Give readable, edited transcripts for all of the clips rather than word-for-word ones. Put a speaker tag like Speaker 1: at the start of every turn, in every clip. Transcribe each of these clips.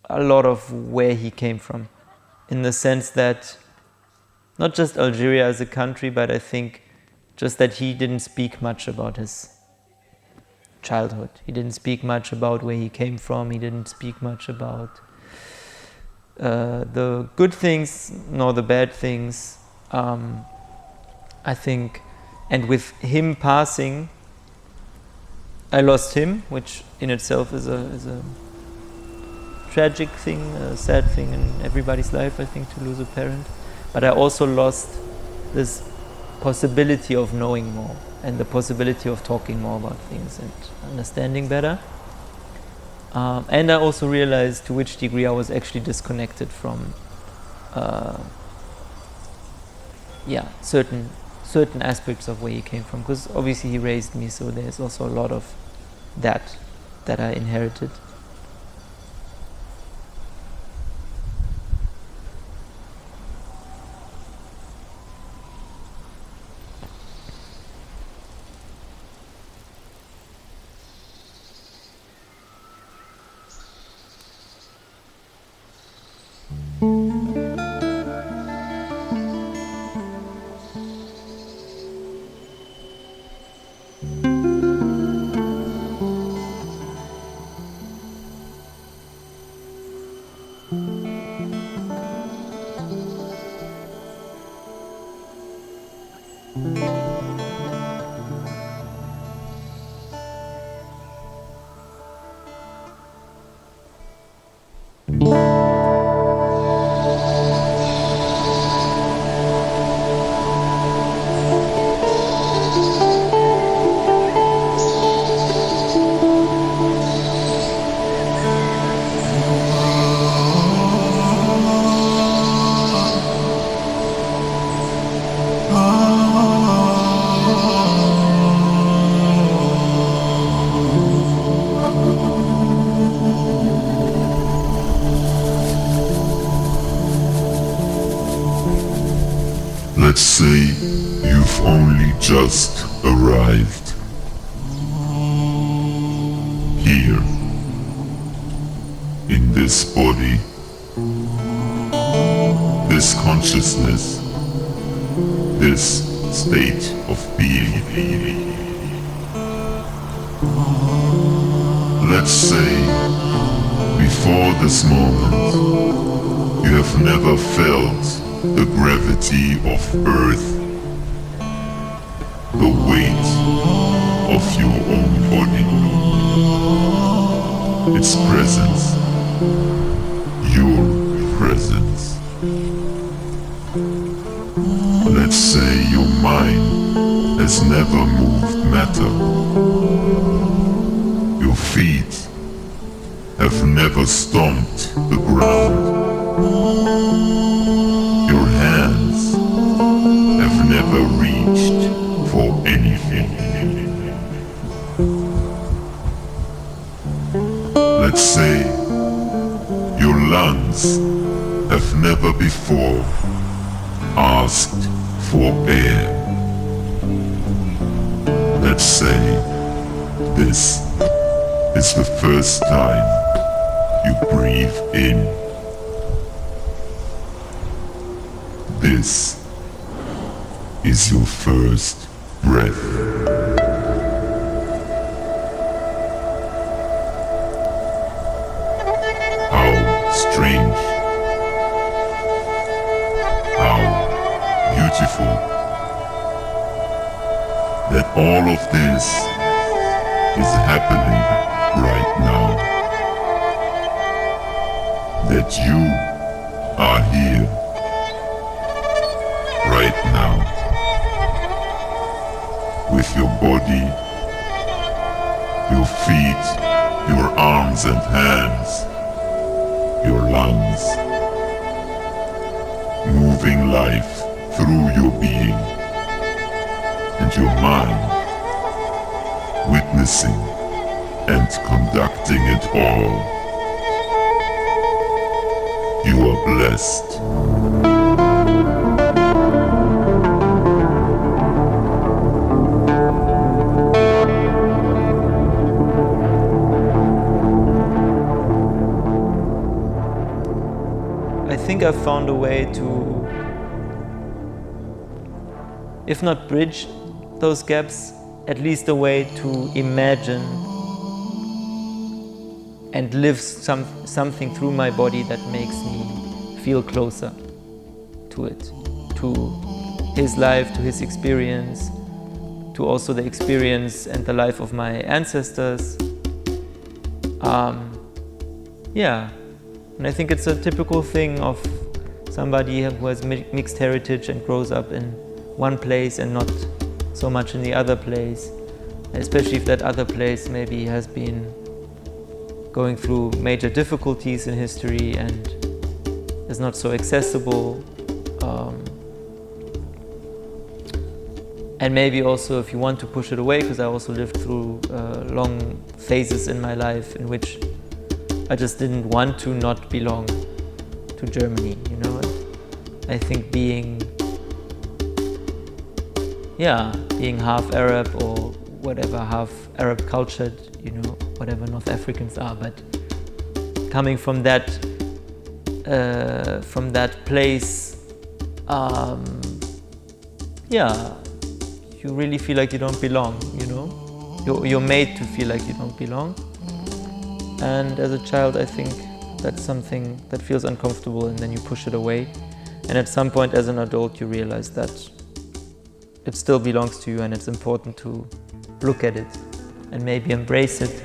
Speaker 1: a lot of where he came from, in the sense that not just Algeria as a country, but I think just that he didn't speak much about his childhood. He didn't speak much about where he came from. He didn't speak much about the good things nor the bad things. I think, and with him passing, I lost him, which in itself is a tragic thing, a sad thing in everybody's life, I think, to lose a parent. But I also lost this possibility of knowing more and the possibility of talking more about things and understanding better. And I also realized to which degree I was actually disconnected from certain aspects of where he came from, because obviously he raised me, so there's also a lot of that I inherited.
Speaker 2: Let's say you've only just arrived here in this body, this consciousness, this state of being. Let's say before this moment you have never felt the gravity of Earth, the weight of your own body, its presence, your presence. Let's say your mind has never moved matter. Your feet have never stomped the ground. Your hands have never reached for anything. Let's say your lungs have never before asked for air. Let's say this is the first time you breathe in. This is your first breath. How strange, how beautiful that all of this is happening right now. That you are here right now, with your body, your feet, your arms and hands, your lungs, moving life through your being, and your mind, witnessing and conducting it all. You are blessed.
Speaker 1: think I've found a way to, if not bridge those gaps, at least a way to imagine and live something through my body that makes me feel closer to it, to his life, to his experience, to also the experience and the life of my ancestors. Yeah, and I think it's a typical thing of somebody who has mixed heritage and grows up in one place and not so much in the other place, especially if that other place maybe has been going through major difficulties in history and is not so accessible. And maybe also if you want to push it away, because I also lived through long phases in my life in which I just didn't want to not belong to Germany, you know. I think being half Arab or whatever, half Arab cultured, you know, whatever North Africans are, but coming from that place, you really feel like you don't belong, you know. You're made to feel like you don't belong. And as a child, I think that's something that feels uncomfortable, and then you push it away. And at some point as an adult, you realize that it still belongs to you, and it's important to look at it and maybe embrace it.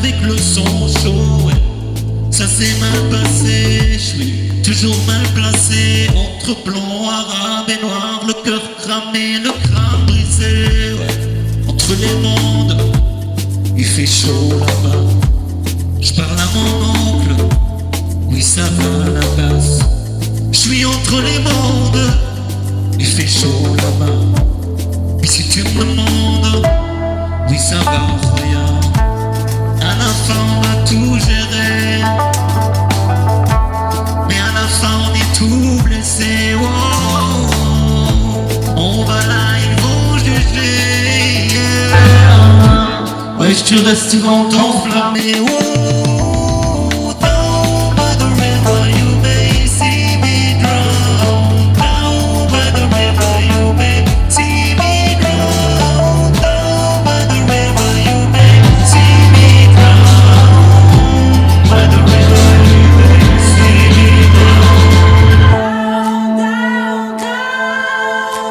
Speaker 3: Avec le son chaud, ça s'est mal passé, je suis toujours mal placé, entre blanc, arabe et noir, le cœur cramé, le crâne brisé, ouais. Entre les mondes, il fait chaud là-bas, je parle à mon oncle, oui ça va la basse, je suis entre les mondes, il fait chaud là-bas, et si tu me demandes, oui ça va rien. À la fin on a tout géré, mais à la fin on est tout blessé. Oh, on va là, ils vont juger. Yeah. Ouais, tu restes longtemps enflammé. Oh, down by the river you may see me drown. Down by the river you may see me drown. Down by the river you may see me drown. By the river you may see me drown. Down, down,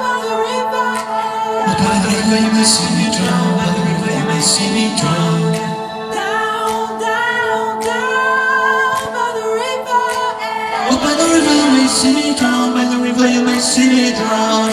Speaker 3: by the river. Oh, by the river you may see me drown. By the river you may see me drown. Down, down, down, by the river. Oh, by the river you may see me drown. By the river you may see me drown.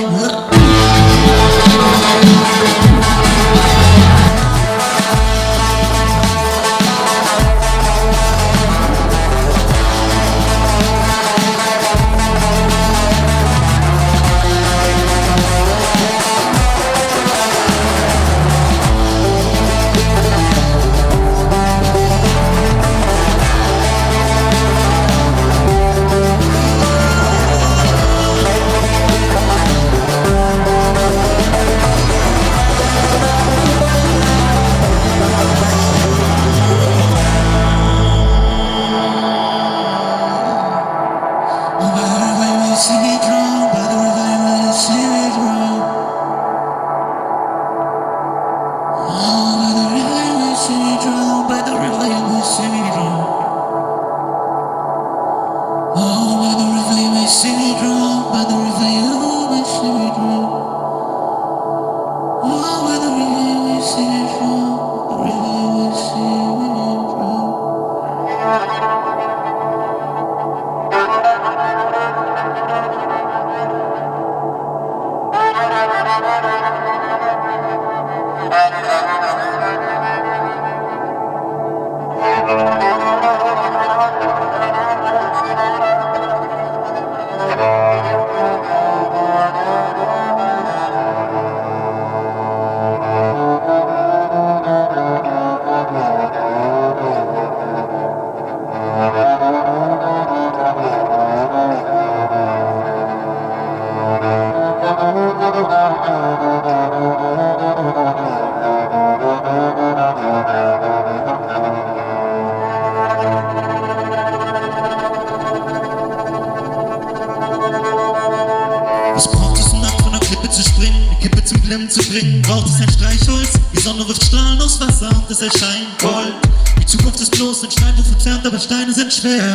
Speaker 3: Was braucht es, um ab von der Klippe zu springen, die Kippe zum Glimmen zu bringen? Braucht es ein Streichholz? Die Sonne wirft Strahlen aus Wasser und es erscheint Gold. Die Zukunft ist bloß ein Stein, verzerrt, aber Steine sind schwer.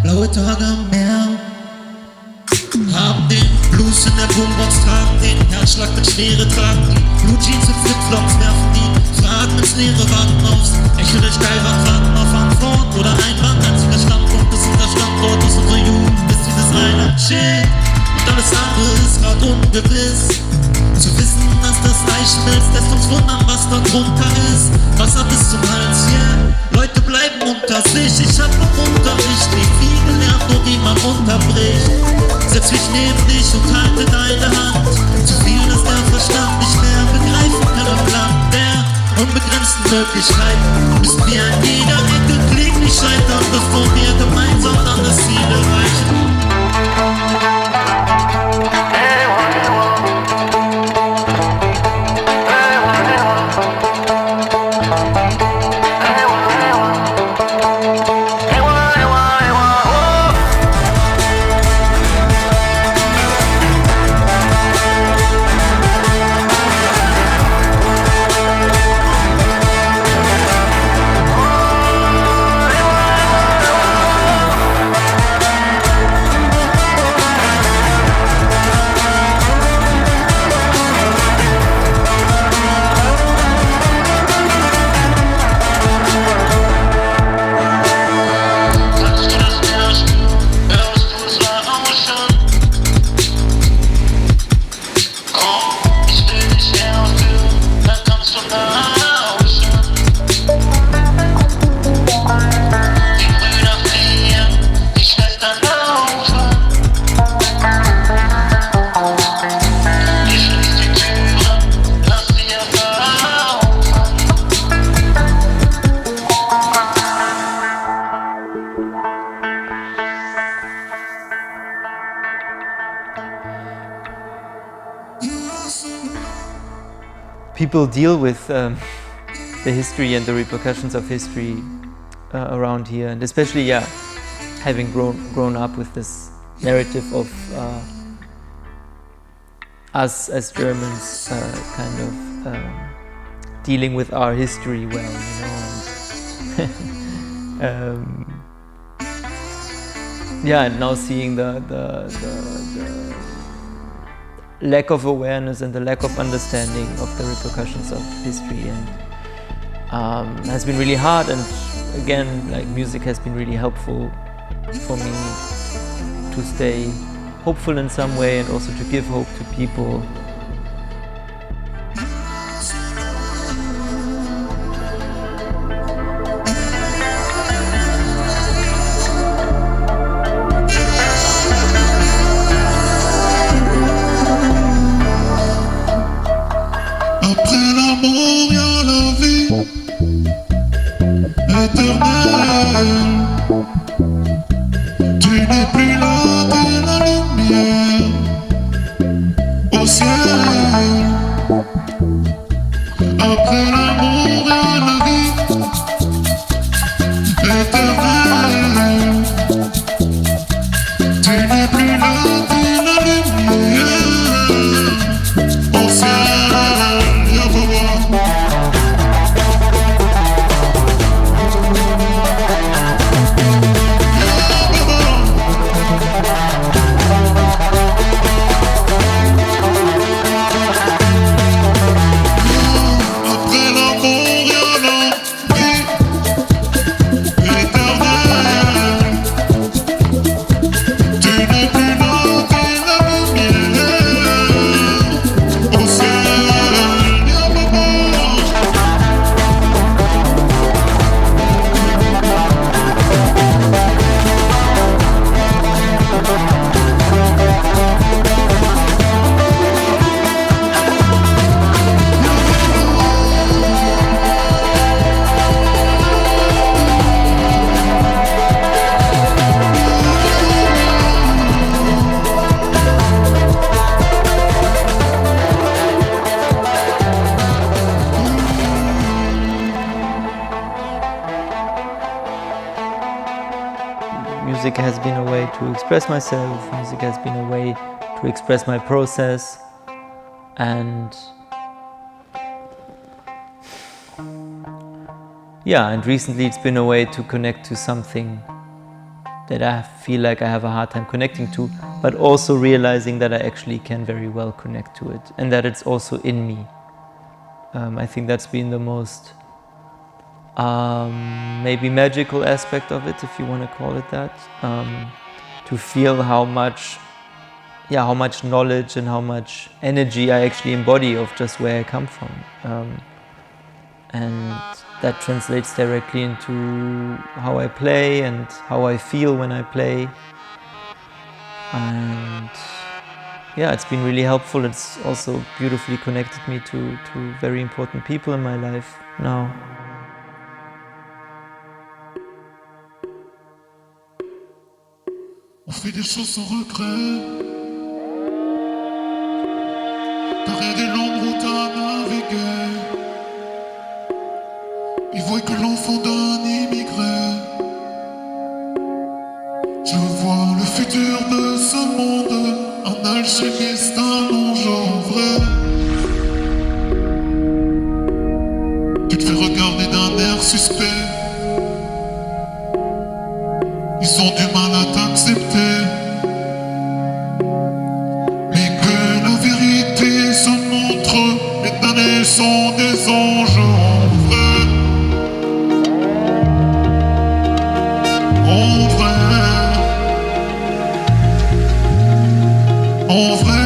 Speaker 3: Blaue Tage am Meer haben den Blues in der Boombox, tragen den Herzschlag mit Schwere, tragen die Blue Jeans und Flipflops, werfen die Fragen ins Leere, warten aufs Echo der Steilwand, warten auf Antwort oder Einwand. Einziger Standpunkt ist unser Standort, ist unsere Jugend, ist dieses eine Shit. Und alles andere ist grad ungewiss. Zu wissen, dass das Eis schmilzt, lässt uns wundern, was da drunter ist. Wasser bis zum Hals, yeah. Leute bleiben unter sich. Ich hab noch Unterricht, wie viel gelernt und wie man unterbricht. Setz mich neben dich und halte deine Hand. Zu viel, dass der Verstand nicht mehr begreifen kann im Land der unbegrenzten Möglichkeiten. Müssen wir an jeder Ecke kläglich scheitern, bevor wir gemeinsam dann das Ziel erreichen.
Speaker 1: People deal with the history and the repercussions of history around here, and especially, having grown up with this narrative of us as Germans kind of dealing with our history well, and and now seeing the lack of awareness and the lack of understanding of the repercussions of history, and has been really hard. And again, like, music has been really helpful for me to stay hopeful in some way and also to give hope to people.
Speaker 3: Après la mort, y'a la vie éternelle. Tu n'es plus là, t'es la lumière au ciel. Après la mort, y'a la vie éternelle. Tu n'es plus là, t'es la lumière au ciel.
Speaker 1: music has been a way to express myself, music has been a way to express my process, and recently it's been a way to connect to something that I feel like I have a hard time connecting to, but also realizing that I actually can very well connect to it, and that it's also in me. I think that's been the most maybe magical aspect of it, if you want to call it that, to feel how much knowledge and how much energy I actually embody of just where I come from. And that translates directly into how I play and how I feel when I play. And it's been really helpful. It's also beautifully connected me to very important people in my life now.
Speaker 3: On fait des choses sans regret. Derrière des longues routes à naviguer. Il voit que l'enfant d'un immigré. Je vois le futur de ce monde. Un alchimiste, un non-genre vrai. Tu te fais regarder d'un air suspect. Ils ont du mal à t'accepter. Mais que la vérité se montre. Les damnés sont des anges en vrai. En vrai. En vrai.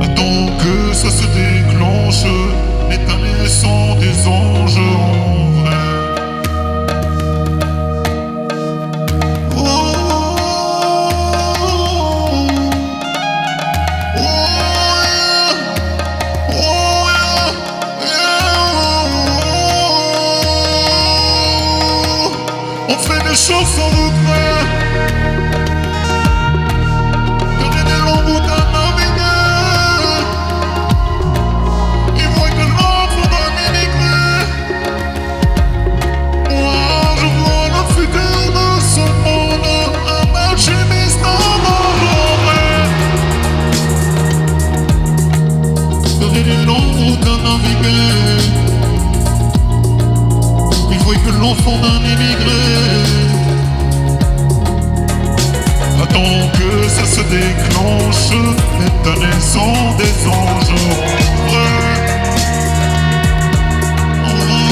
Speaker 3: Attends que ça se déclenche. Les damnés sont des anges en vrai. On fait des choses sans regret. Derrière des longues routes à naviguer. Ils voient que l'enfant d'un immigré. Moi je vois le futur de ce monde. Un alchimiste en vrai. Derrière des longues routes à naviguer. Ils voient que l'enfant d'un immigré. Attends que ça se déclenche. Les damnés sont des anges en vrai. En vrai.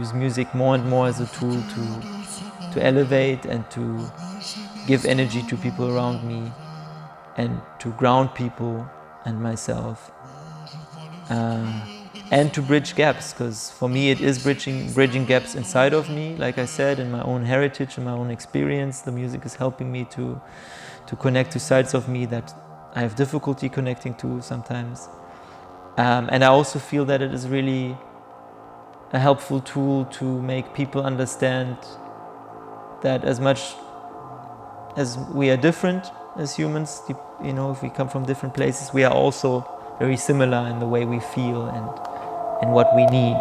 Speaker 1: use music more and more as a tool to elevate and to give energy to people around me and to ground people and myself. And to bridge gaps, because for me it is bridging gaps inside of me, like I said, in my own heritage and my own experience. The music is helping me to connect to sides of me that I have difficulty connecting to sometimes. And I also feel that it is really a helpful tool to make people understand that as much as we are different as humans, you know, if we come from different places, we are also very similar in the way we feel and what we need.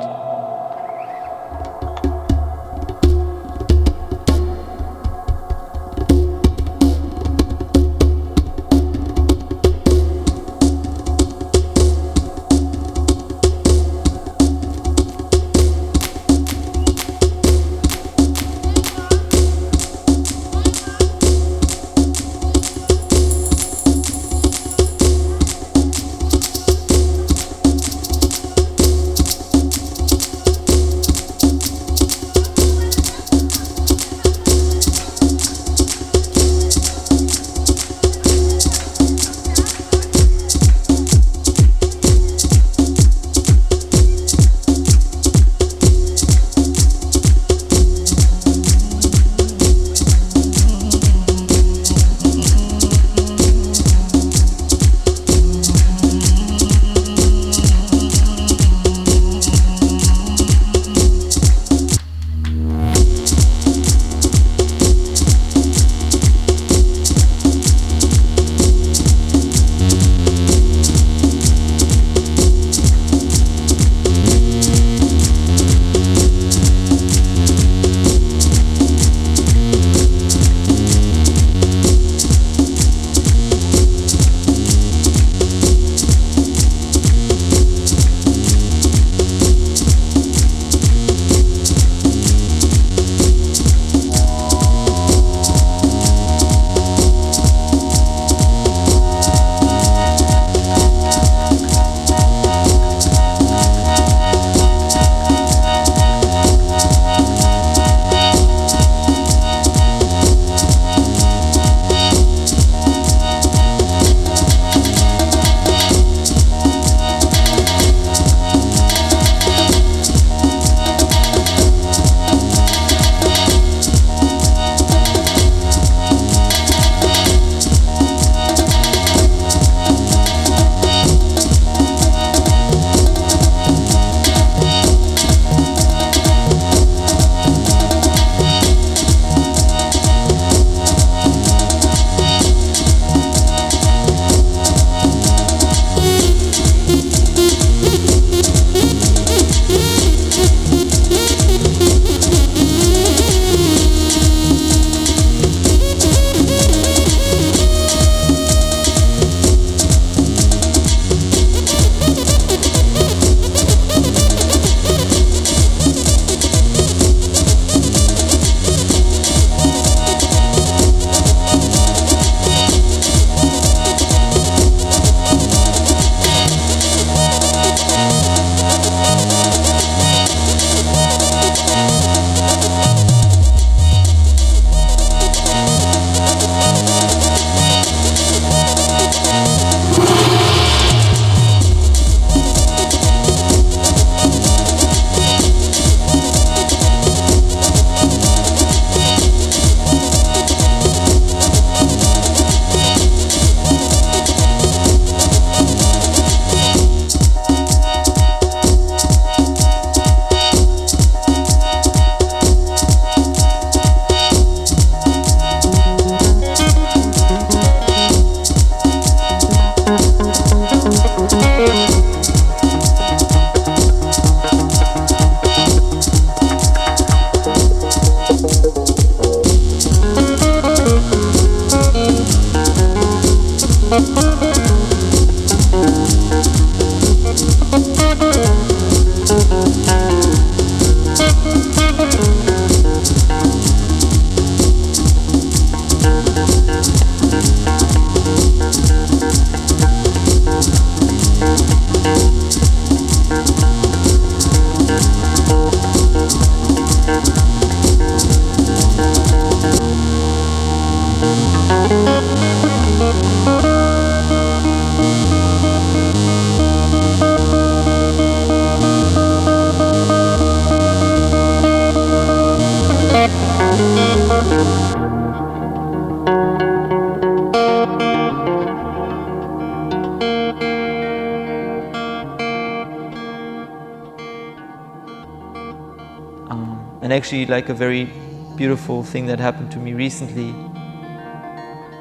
Speaker 1: actually, like a very beautiful thing that happened to me recently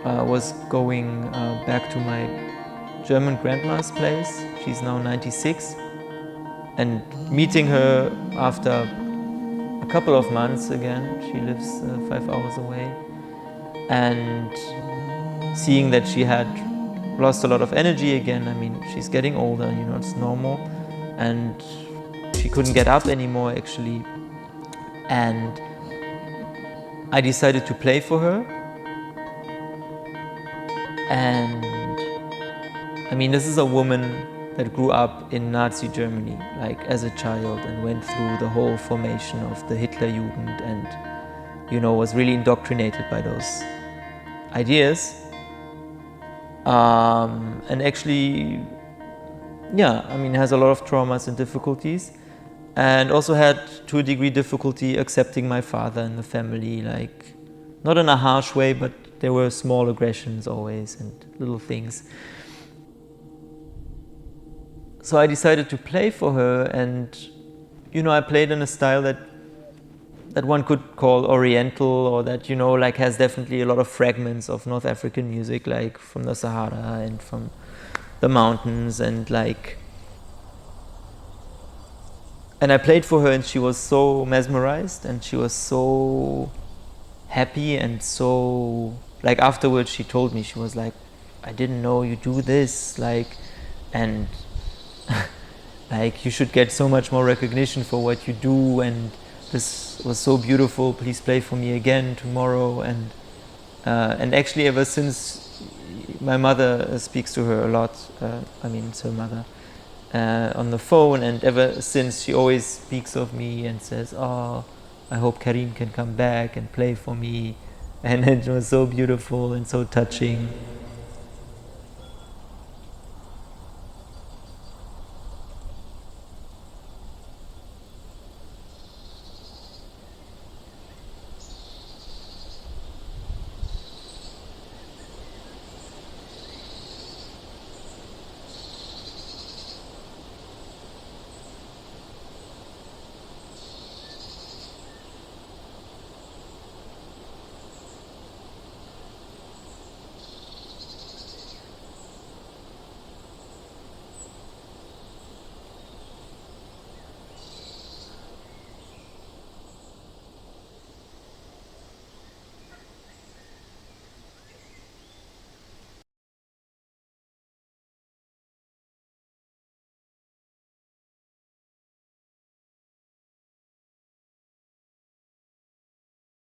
Speaker 1: was going back to my German grandma's place. She's now 96, and meeting her after a couple of months again. She lives 5 hours away, and seeing that she had lost a lot of energy again. I mean, she's getting older, you know, it's normal, and she couldn't get up anymore actually. And I decided to play for her. And I mean, this is a woman that grew up in Nazi Germany, like as a child, and went through the whole formation of the Hitler Jugend, and, you know, was really indoctrinated by those ideas. And actually, yeah, I mean, has a lot of traumas and difficulties, and also had, to a degree, difficulty accepting my father in the family, like, not in a harsh way, but there were small aggressions always and little things. So I decided to play for her, and, you know, I played in a style that one could call Oriental, or that, you know, like has definitely a lot of fragments of North African music, like from the Sahara and from the mountains, and like, and I played for her, and she was so mesmerized, and she was so happy, and so, like, afterwards she told me, she was like, I didn't know you do this, like, and like, you should get so much more recognition for what you do, and this was so beautiful, please play for me again tomorrow. And actually, ever since, my mother speaks to her a lot, I mean, it's her mother, on the phone, and ever since she always speaks of me and says, oh, I hope Karim can come back and play for me. And it was so beautiful and so touching.